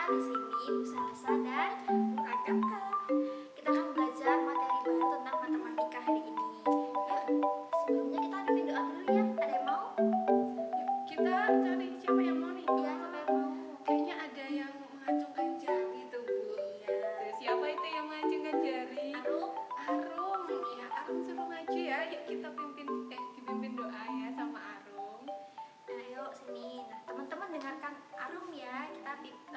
di sini Bu Salsa dan Bu Agatha. Kita akan belajar materi baru tentang matematika hari ini. Yuk, sebelumnya kita pimpin doa dulu ya. Ada yang mau? Yuk, kita cari siapa yang mau nih? Iya, siapa yang mau? Kayaknya ada yang mengacungkan jari tuh, Bu. Iya. Tuh, siapa itu yang mengacungkan jari? Arum. Arum. Ya, Arum suruh maju ya. Yuk kita dipimpin doa ya sama Arum. Nah, yuk sini. Nah, teman-teman dengarkan Arum ya. Kita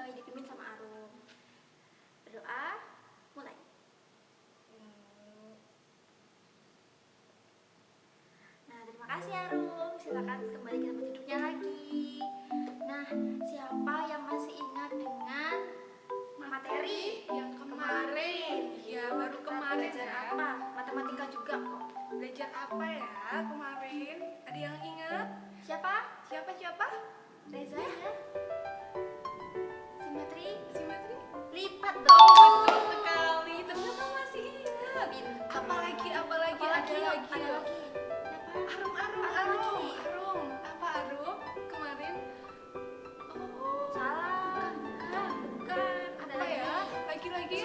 dipimpin sama Arum. Berdoa, mulai. Nah, terima kasih Arum. Silakan kembali ke tempat duduknya lagi. Nah, siapa yang masih ingat dengan materi yang kemarin? Ya, baru kita kemarin belajar ya. apa? Matematika juga kok. Belajar apa ya kemarin? Ada yang ingat? Siapa? Siapa? Reza ya? Simetri Simetri? lipat Oh, dong. betul sekali. Ternyata masih ingat. Pintar. Apalagi Ada ada lagi. lagi. Siapa? Arum. Apa Arum? Kemarin? Oh, Salah. bukan. Ada Apa lagi. ya? Lagi.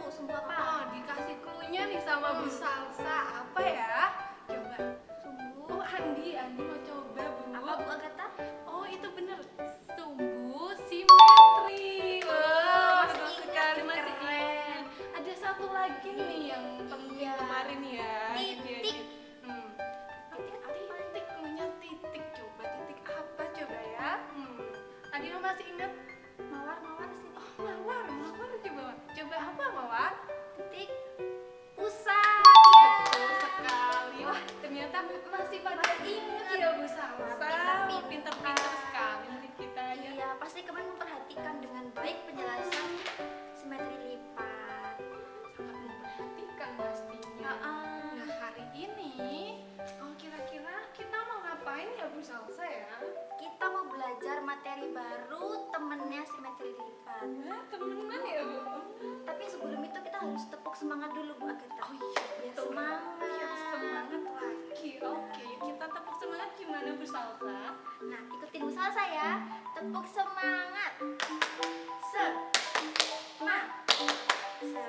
Sumbu apa? Oh, dikasih clue-nya nih sama Bu Salsa. Apa ya? Coba. Sumbu. Oh, Andi mau coba, Bu. Apa Bu Agatha? Oh, itu bener. Sumbu simetri. Oh, Wah, betul sekali, masih keren. ingat. Ada satu lagi nih yang penting Iya. kemarin ya. Titik. Hmm. Titik apa? Titik, clue-nya titik. Coba titik apa coba ya? Adina masih ingat? Mawar sini. Oh, mawar coba. Coba apa mawar? Titik pusat. Betul sekali. Wah, ternyata masih pada ingat ya Bu Salsa. Pintar. Pintar sekali murid kita ya. Iya, pasti kalian memperhatikan dengan baik penjelasan simetri lipat. Sangat memperhatikan pastinya. Nah, hari ini kira-kira kita mau ngapain ya Bu Salsa ya? Kita mau belajar materi baru temennya simetri lipat. Nah, temenan ya Bu. Tapi sebelum itu kita harus tepuk semangat dulu Bu Agatha. Oh iya, Biar betul. semangat. Biar semangat lagi. Oke, kita tepuk semangat gimana Bu Salsa? Nah, ikutin Bu Salsa ya. Tepuk semangat.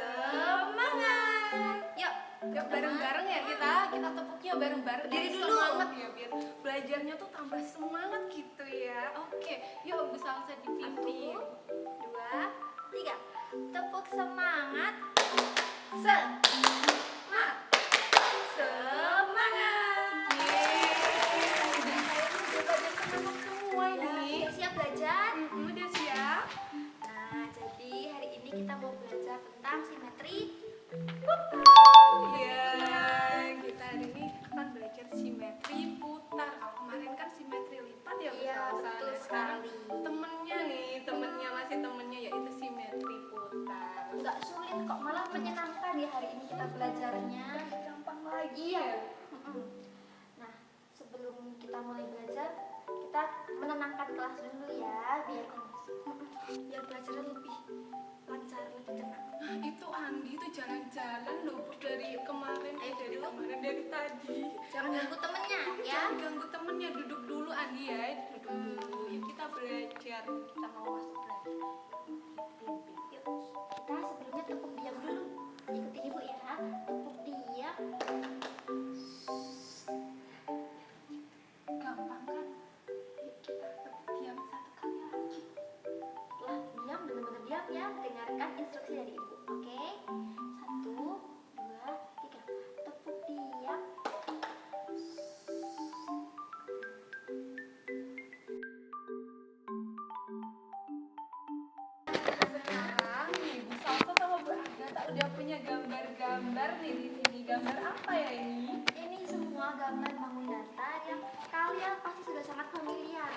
Semangat. Yuk, Yuk bareng-bareng ya kita tepuknya bareng-bareng. Berdiri Biar dulu. Semangat ya, biar belajarnya tuh tambah semangat gitu ya. Oke, yuk Bu Salsa dipimpin. 1, 2, 3. Tepuk semangat. Semangat. Udah pada semangat semua nih. Udah siap belajar? Udah siap? Nah, jadi hari ini kita mau belajar tentang simetri. Iya, kita hari ini akan belajar simetri putar. Kalau kemarin kan simetri lipat ya Bu Iya, Salsa. betul Nah, sekarang sekali. temennya yaitu simetri putar. Nggak sulit kok, malah menyenangkan ya hari ini kita belajarnya. Gampang lagi Iya. ya. Nah, sebelum kita mulai belajar, kita menenangkan kelas dulu ya, biar belajarnya lebih lancar, lebih tenang. Nah, itu Andi tuh jalan-jalan loh Bu, dari kemarin dari tadi. Jangan ganggu temennya ya. Jangan ganggu temennya, duduk dulu Andi ya, duduk dulu. Yuk kita belajar, kita mau masuk belajar. Yuk, kita sebelumnya tepuk diam dulu. Ikutin ibu ya, tepuk diam. Gampang kan? Yuk kita tepuk diam satu kali lagi. Lah, diam, benar-benar diam ya. Dengarkan instruksi dari ibu, oke? 1, 2, 3. Tepuk diam. Sekarang nih Bu Salsa sama Bu Agatha udah punya gambar-gambar nih di sini. Gambar apa ya ini? Ini semua gambar bangun datar yang kalian pasti sudah sangat familiar.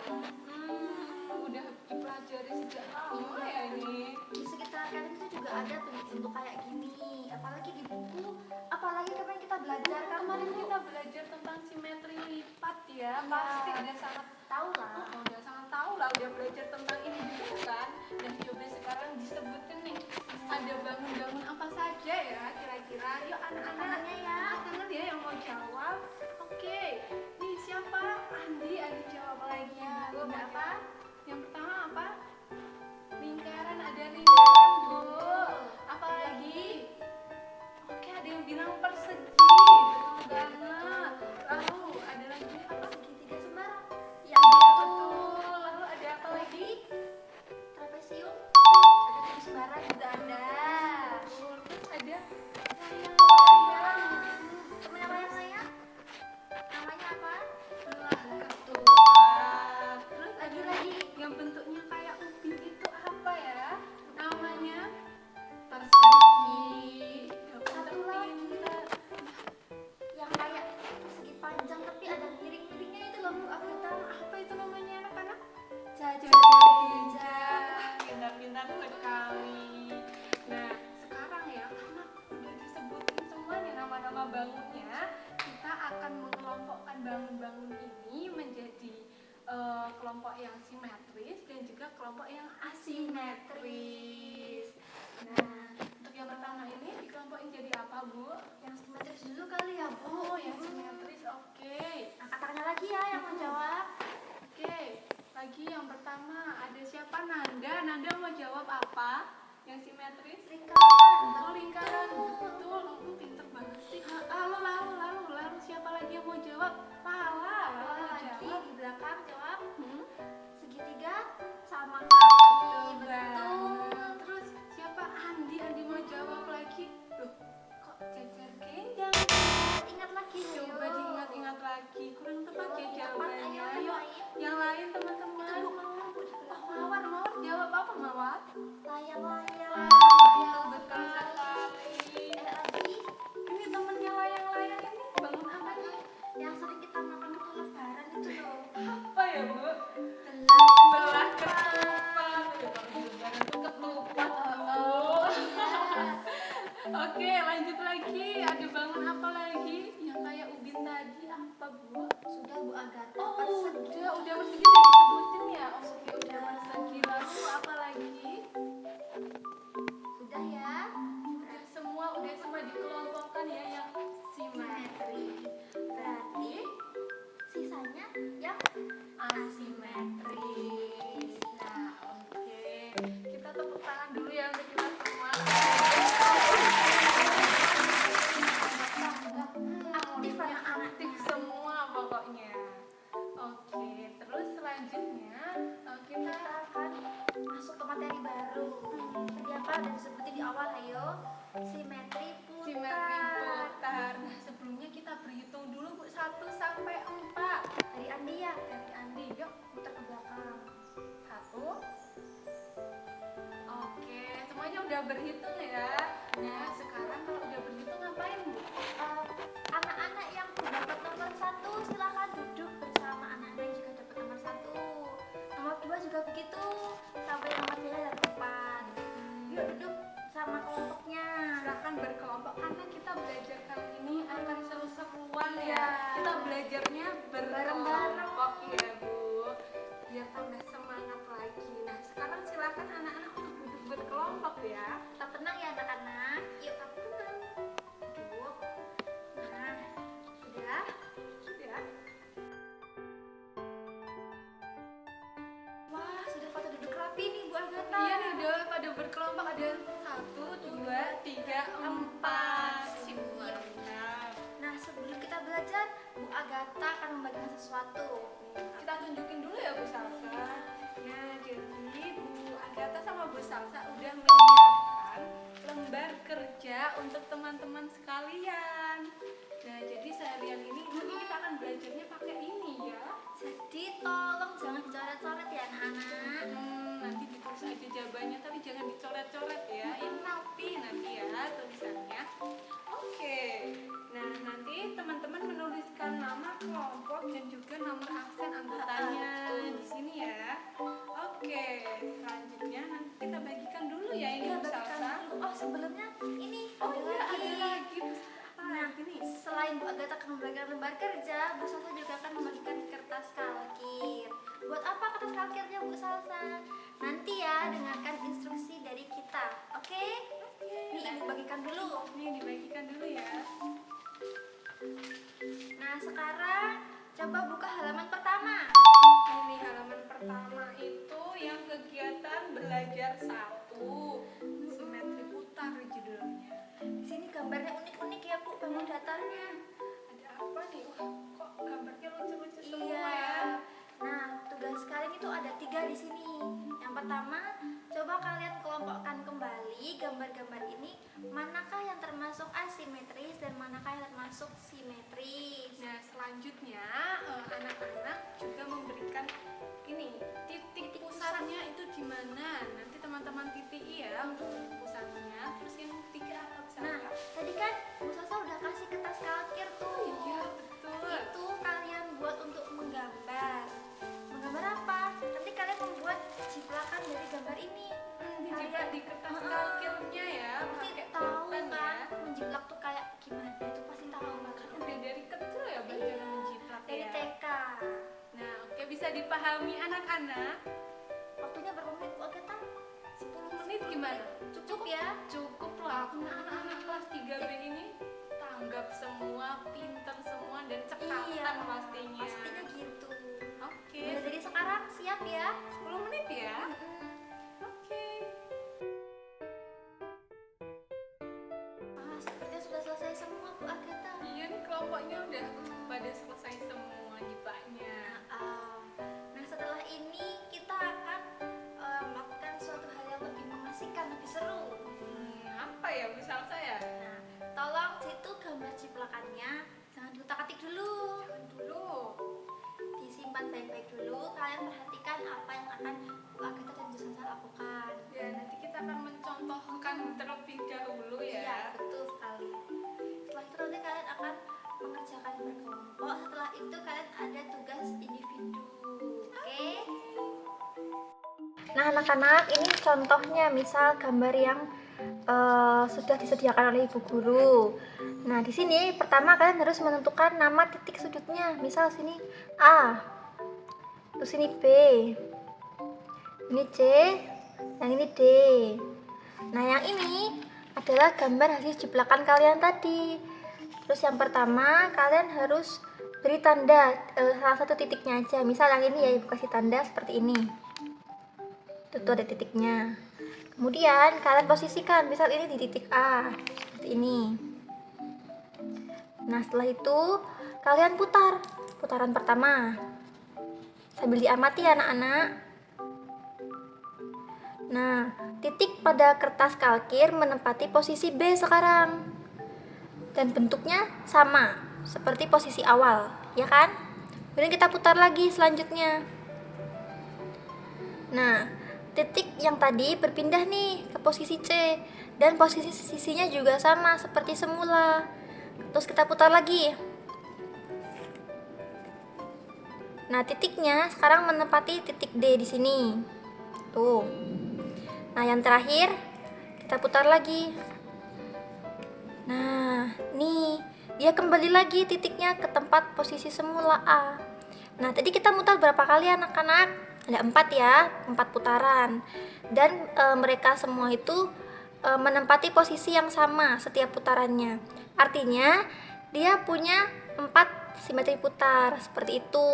Udah dipelajari sejak lama ya ini. Di sekitar kalian itu juga ada bentuk kayak gini. Apalagi di buku, apalagi kemarin kita belajar kan Kemarin kita belajar tentang simetri lipat ya. Iya. Pasti udah sangat tahu lah. udah sangat tahu lah, udah belajar tentang ini juga kan. Dan coba sekarang disebutin nih, ada bangun-bangun apa saja ya kira-kira. Yuk anak-anaknya ya, anak-anak ya yang mau jawab. Oke, nih siapa? Andi jawab lagi. Iya, Bu. benda apa? Yang pertama apa? Lingkaran, ada udara juga ada. Terus ada Layang-layang. Temennya layang-layang namanya apa? lah ketupat. Terus ada Lagi. yang bentuknya kayak ubin itu apa ya? Namanya persegi. Satu lagi yang kayak persegi panjang tapi ada miring-miringnya itu loh Bu Agatha. Apa itu namanya anak-anak? Jajar Jajar. gereja. Pintar-pintar sekali. Nah, sekarang ya karena udah disebutin semua nih nama-nama bangunnya, kita akan mengelompokkan bangun-bangun ini menjadi kelompok yang simetris dan juga kelompok yang asimetris. Nah, untuk yang pertama ini dikelompokin jadi apa, Bu? Yang simetris dulu kali ya Bu. Oh, yang simetris. Oke. Angkat tangannya lagi ya yang mau jawab. Oke, lagi yang pertama ada siapa? Nanda. Nanda mau jawab apa? Yang simetris? Lingkaran. Oh, lingkaran. Betul, kamu pinter banget sih. Lalu siapa lagi yang mau jawab? Lala mau Lagi jawab. di belakang jawab. Hmm? Segitiga sama kaki. Betul. Betul. Terus siapa? Andi. Andi mau jawab lagi. Loh, kok jajar genjang? Ingat lagi. Coba yuk. diingat-ingat lagi. Kurang tepat ya Tepat, jawabannya. ayo, Ayo, lain. yang lain teman-teman. Itu Bu Mawar Bu di Oh, belakang. Mawar jawab apa Mawar? Layang-layang. Betul sekali. Lagi Ini temennya layang-layang ini bangun apa nih? yang sering kita makan waktu lebaran itu loh. Apa ya, Bu? Belah Belah ketupat. Lebaran tuh ketupat. Oh. Oke, lanjut lagi. Ada bangun apa lagi? Yang kayak ubin tadi apa, Bu? Sudah Bu Agatha. Oh, persegi. udah persegi udah disebutin ya. Oke, udah persegi. Lalu apa lagi? Sudah ya. Udah semua dikelompokkan ya yang simetris. Berarti sisanya yang Asimetris. Nah, oke. Kita tepuk tangan dulu ya untuk kita semua. aktif anak-anak. Aktif semua pokoknya. Oke, terus selanjutnya kita Akan masuk ke materi baru. Tadi apa udah disebutin di awal, ayo. Simetri putar. simetri putar. Nah, sebelumnya kita berhitung dulu Bu 1 sampai 4. Dari Andi ya. Dari Andi, yuk Putar ke belakang. 1. Oke, semuanya udah berhitung ya. Nah, sekarang kalau udah berhitung ngapain, Bu? Anak-anak yang dapat nomor 1 silakan duduk bersama anak-anak yang juga dapat nomor 1. Nomor 2 juga begitu. Sampai nomor 3 dan 4. Yuk duduk sama kelompoknya. Silahkan berkelompok karena kita belajar kali ini akan seru-seruan ya. Iya. Kita belajarnya Bareng-bareng. berkelompok ya, Bu. Biar tambah semangat lagi. Nah, sekarang silakan anak-anak untuk duduk berkelompok ya. Tetap tenang ya anak-anak. Yuk tetap tenang. Duduk. Nah, sudah. Ya. Wah, sudah pada duduk rapi nih Bu Agatha. Iya nih, udah pada berkelompok ada 1, 2, 3, 4. Semuanya. Nah, sebelum kita belajar, Bu Agatha akan membagikan sesuatu. Kita tunjukin dulu ya Bu Salsa. Nah, jadi Bu Agatha sama Bu Salsa udah menyiapkan lembar kerja untuk teman-teman sekalian. Nah, jadi seharian ini kita akan belajarnya pakai ini ya. Jadi tolong jangan dicoret-coret ya anak-anak. Nanti ditulis aja jawabannya, tapi jangan dicoret-coret ya. Ini rapi nanti ya tulisannya. Oke. Nah, nanti teman-teman menuliskan nama kelompok dan juga nomor absen anggotanya di sini ya. Oke, selanjutnya nanti kita bagikan dulu ya ini Iya, Bu bagikan Salsa. dulu. Oh, sebelumnya ini Oh ada iya, lagi. ada lagi. Apa Nah, lagi nih? selain Bu Agatha akan membagikan lembar kerja, Bu Salsa juga akan membagikan kertas kalkir. Buat apa kertas kalkirnya Bu Salsa? Nanti ya, dengarkan instruksi dari kita. Oke? Nih Ibu bagikan dulu. Nih dibagikan dulu ya. Nah, sekarang coba buka halaman pertama. Ini halaman pertama itu yang kegiatan belajar 1. Simetri putar judulnya. Di sini gambarnya unik-unik ya Bu, bangun datarnya. Ada apa nih? Wah, kok gambarnya lucu-lucu semua ya? Iya. Nah, tugas kalian itu ada 3 di sini. Yang pertama, coba kalian kelompokkan kembali gambar-gambar ini manakah yang termasuk asimetris dan manakah yang termasuk simetris. Nah, selanjutnya anak-anak juga memberikan ini titik pusatnya itu di mana. Nanti teman-teman titik ya untuk titik pusatnya. Terus yang ketiga apa bisa? Nah, tadi kan Bu Sasa udah kasih kertas kalkir tuh. Iya, betul. Itu kalian buat untuk menggambar. Menggambar apa? Nanti kalian membuat jiplakan dari gambar ini. Dijiplak di kertas kalkirnya ya, Pasti pakai tahu pulpen ya. kan, menjiplak tuh kayak gimana? Itu pasti tahu banget. Udah dari kecil ya belajar menjiplak Dari ya. TK. Nah, oke, bisa dipahami anak-anak. Waktunya berapa menit Bu Agatha? 10 menit gimana? Cukup ya? Cukup lah. Anak-anak kelas 3B ini tanggap semua, pinter semua dan cekatan pastinya. Pastinya gitu. Oke, Nah, jadi sekarang siap ya? 10 menit ya. Oke. Sepertinya sudah selesai semua Bu Agatha. Iya nih kelompoknya udah pada selesai semua jiplaknya. Nah, setelah ini kita akan melakukan suatu hal yang lebih mengasihkan, lebih seru. Apa ya Bu Salsa ya? Nah, tolong situ gambar jiplakannya jangan diutak-atik dulu. Jangan dulu. Disimpan baik-baik dulu. Kalian perhatikan apa yang akan Bu Agatha dan Bu Sasa lakukan. Ya, nanti kita akan mencontohkan terlebih dahulu Iya, ya. betul sekali. Setelah itu nanti kalian akan mengerjakan berkelompok. Setelah itu kalian ada tugas individu. Oke? Nah, anak-anak, ini contohnya misal gambar yang sudah disediakan oleh ibu guru. Nah, di sini pertama kalian harus menentukan nama titik sudutnya. Misal sini A, terus sini B, ini C, yang ini D. Nah, yang ini adalah gambar hasil jiplakan kalian tadi. Terus yang pertama kalian harus beri tanda salah satu titiknya aja. Misal yang ini ya, ibu kasih tanda seperti ini. Tuh ada titiknya. Kemudian kalian posisikan, misal ini di titik A seperti ini. Nah, setelah itu kalian putar putaran pertama sambil diamati ya anak-anak. Nah, titik pada kertas kalkir menempati posisi B sekarang. Dan bentuknya sama seperti posisi awal, ya kan? Kemudian kita putar lagi selanjutnya. Nah, titik yang tadi berpindah nih ke posisi C dan posisi sisinya juga sama seperti semula. Terus kita putar lagi. Nah, titiknya sekarang menempati titik D di sini. Tuh. Nah, yang terakhir kita putar lagi. Nah, nih dia kembali lagi titiknya ke tempat posisi semula A. Nah, tadi kita mutar berapa kali anak-anak? Ada 4 ya, 4 putaran. Dan mereka semua itu menempati posisi yang sama setiap putarannya. Artinya dia punya 4 simetri putar seperti itu.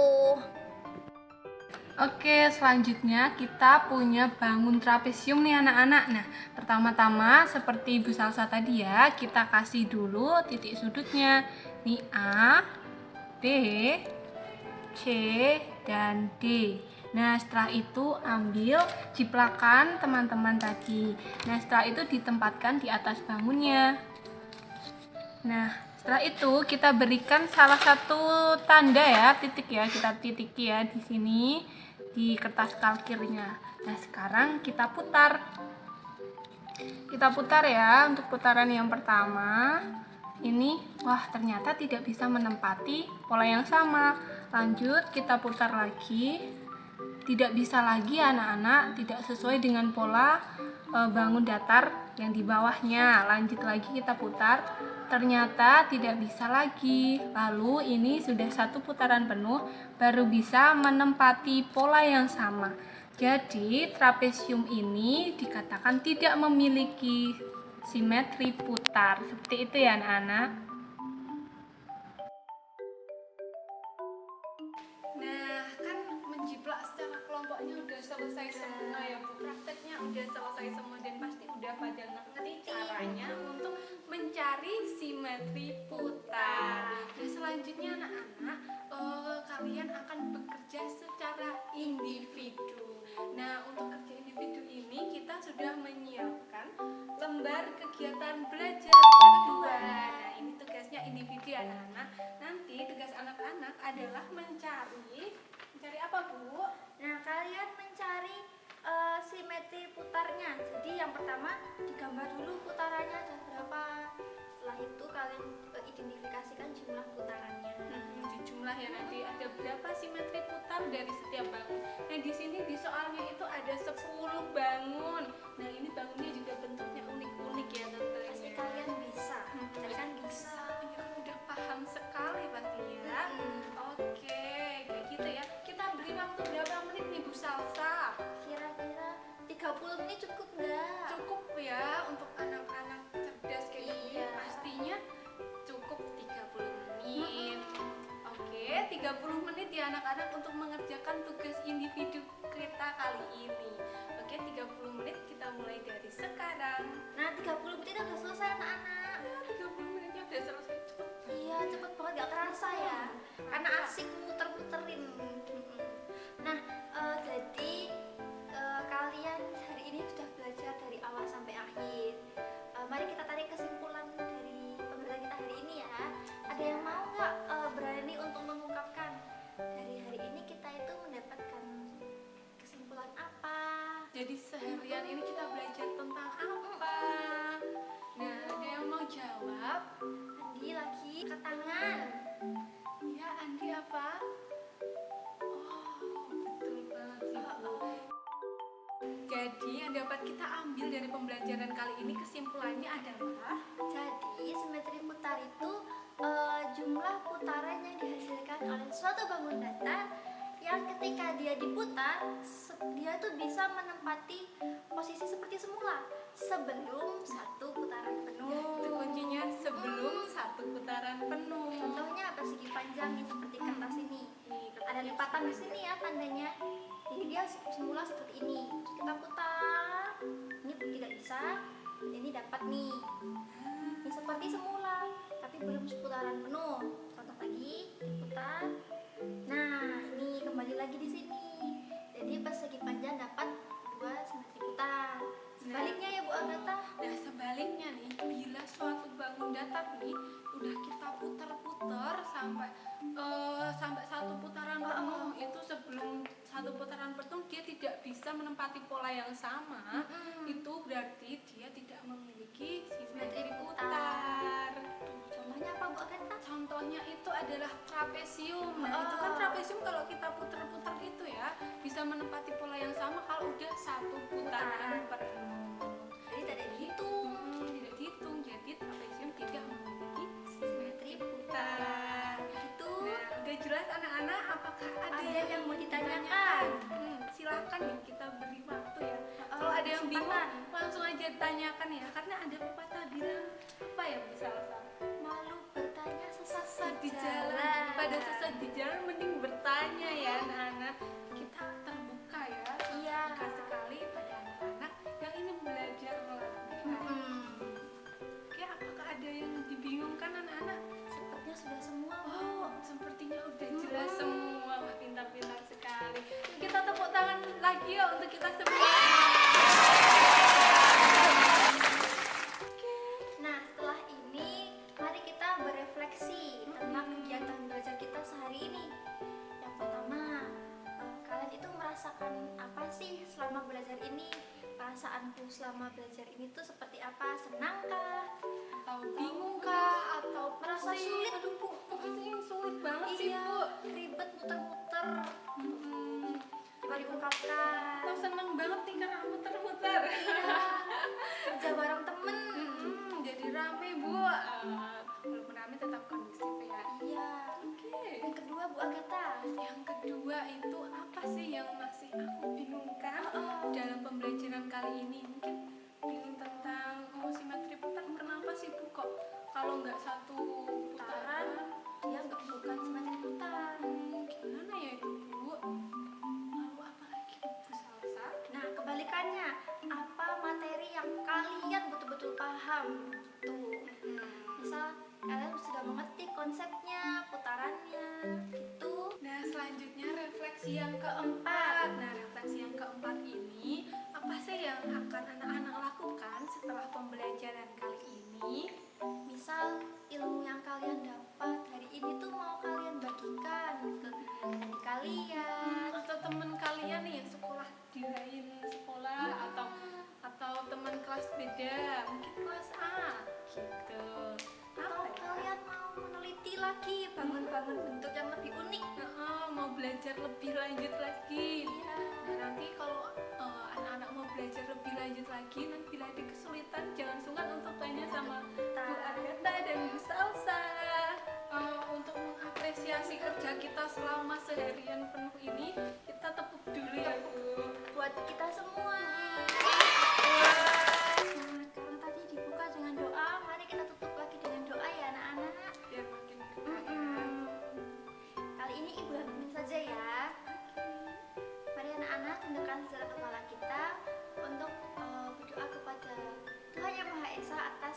Oke, selanjutnya kita punya bangun trapesium nih anak-anak. Nah, pertama-tama seperti Bu Salsa tadi ya, kita kasih dulu titik sudutnya. Nih A, B, C, dan D. Nah, setelah itu ambil jiplakan teman-teman tadi. Nah, setelah itu ditempatkan di atas bangunnya. Nah, setelah itu kita berikan salah satu tanda ya, titik ya, kita titiki ya di sini di kertas kalkirnya. Nah, sekarang kita putar. Kita putar ya untuk putaran yang pertama. Ini, wah ternyata tidak bisa menempati pola yang sama. Lanjut, kita putar lagi. Tidak bisa lagi anak-anak, tidak sesuai dengan pola bangun datar yang di bawahnya. Lanjut lagi kita putar, ternyata tidak bisa lagi. Lalu ini sudah satu putaran penuh baru bisa menempati pola yang sama. Jadi trapesium ini dikatakan tidak memiliki simetri putar. Seperti itu ya anak-anak. Nah, kan menjiplak secara kelompoknya udah selesai semua ya Bu. Prakteknya udah selesai semua dan pasti udah pada ngerti caranya untuk mencari simetri putar. Nah, selanjutnya anak-anak, kalian akan bekerja secara individu. Nah, untuk kerja individu ini kita sudah menyiapkan lembar kegiatan belajar kedua. Nah, ini tugasnya individu ya anak-anak. Nanti tugas anak-anak adalah mencari apa, Bu? Nah, kalian mencari simetri putarnya. Jadi yang pertama digambar dulu putarannya ada berapa. Setelah itu kalian identifikasikan jumlah putarannya. Di jumlah ya, nanti ada berapa simetri putar dari setiap bangun. Nah, di sini di soalnya itu ada 10 bangun. Nah, ini bangunnya juga bentuknya unik-unik ya, Tante. Pasti kalian bisa. Kalian bisa. Ya, udah paham sekali pastinya. Oke, kayak gitu ya. Kita beri waktu berapa menit nih Bu Salsa? Kira-kira 30 menit cukup nggak? Cukup ya untuk anak-anak cerdas kayak gini. Iya. Pastinya cukup 30 menit. Oke, 30 menit ya anak-anak untuk mengerjakan tugas individu kita kali ini. Oke, 30 menit kita mulai dari sekarang. Nah, 30 menit udah selesai anak-anak. Ya, 30 menitnya udah selesai cepet. Iya, cepet banget, gak kerasa ya. Karena asik muter-muterin. Nah, jadi kalian hari ini sudah belajar dari awal sampai akhir. Mari kita tarik kesimpulan dari pembelajaran kita hari ini ya. Ada yang mau nggak berani untuk mengungkapkan dari hari ini kita itu mendapatkan kesimpulan apa? Jadi seharian ini kita belajar tentang apa? Nah, ada yang mau jawab? Andi lagi ke tangan. Ya, Andi apa? Oh, betul banget sih, Bu. Jadi yang dapat kita ambil dari pembelajaran kali ini kesimpulannya adalah Jadi simetri putar itu jumlah putaran yang dihasilkan oleh suatu bangun datar yang ketika dia diputar dia tuh bisa menempati posisi seperti semula sebelum satu putaran penuh. itu kuncinya sebelum satu putaran penuh. Contohnya persegi panjang nih seperti kertas ini. Nih, Ada lipatan di sini ya tandanya. Jadi dia semula seperti ini. Terus kita putar. Ini tidak bisa. Ini dapat nih. Ini seperti semula, tapi belum seputaran penuh. Contoh lagi, diputar. Nah, ini kembali lagi di sini. Jadi persegi panjang dapat 2 simetri putar. Sebaliknya ya Bu Agatha. Nah, sebaliknya nih, bila suatu bangun datar nih udah kita putar-putar sampai satu putaran penuh, itu sebelum satu putaran penuh dia tidak bisa menempati pola yang sama. Itu berarti dia tidak memiliki simetri putar. Contohnya apa Bu Agatha? Contohnya itu adalah trapesium. Nah, itu kan trapesium kalau kita putar-putar itu ya bisa menempati pola yang sama kalau udah satu putaran penuh. Jadi tidak dihitung. Tidak dihitung, jadi trapesium tidak memiliki simetri putar. Gitu. Nah, udah jelas anak-anak, apakah ada Ada yang mau ditanyakan? Silakan nih kita beri waktu ya. Kalau ada yang bingung kesempatan. langsung aja tanyakan ya, karena ada pepatah bilang apa ya Bu Salsa? Malu bertanya Sesat di jalan, pada sesat di jalan mending bertanya ya anak-anak. Kita terbuka ya, Iya. terbuka sekali pada anak-anak yang ingin belajar melangkah. Oke, apakah ada yang dibingungkan anak-anak? Sepertinya sudah semua. Oh, sepertinya udah jelas semua. Wah, pintar-pintar sekali. Kita tepuk tangan lagi ya untuk kita semua. Nah, setelah ini mari kita berefleksi tentang kegiatan belajar kita sehari ini. Yang pertama, kalian itu merasakan apa sih selama belajar ini? Perasaanku selama belajar ini tuh seperti apa? Senangkah? Atau bingung kah? Atau Merasa pusing? sulit? Aduh, Bu, ini sulit banget sih, Iya, Bu. ribet muter-muter. Coba Atau diungkapkan. seneng banget nih karena muter-muter. Iya, kerja bareng temen. Jadi rame, Bu. Walaupun rame tetap kondusif ya. Iya. Oke. Yang kedua Bu Agatha. Yang kedua itu apa sih yang masih aku bingungkan dalam pembelajaran kali ini? Mungkin bingung tentang simetri putar. Kenapa sih Bu kok kalau nggak satu putaran Dia nggak bukan simetri putar. gimana ya itu Bu? Lalu apa lagi Bu Salsa? Nah, kebalikannya, apa materi yang kalian betul-betul paham? Tuh. Misal kalian sudah mengerti konsepnya, putarannya, gitu. Nah, selanjutnya refleksi yang keempat. Nah, refleksi yang keempat ini apa sih yang akan anak-anak lakukan setelah pembelajaran kali ini? Misal ilmu yang kalian dapat hari ini tuh mau kalian bagikan ke adik kalian. Atau teman kalian nih yang sekolah di lain sekolah, atau teman kelas beda, mungkin kelas A gitu. Atau Apa ya? kalian mau meneliti lagi bangun-bangun bentuk yang lebih unik. Mau belajar lebih lanjut lagi. Iya. Nah, nanti kalau anak-anak mau belajar lebih lanjut lagi, nanti bila ada kesulitan jangan sungkan untuk tanya sama Bu Agatha dan Bu Salsa. Untuk mengapresiasi kerja kita selama seharian penuh ini, kita tepuk dulu ya Bu. Buat kita semua. Nah, karena tadi dibuka dengan doa, mari kita tutup lagi dengan doa ya anak-anak. Biar makin dekat. Kali ini Ibu Hamimin saja ya. Mari anak-anak tundukkan secara kepala kita untuk berdoa kepada Tuhan Yang Maha Esa atas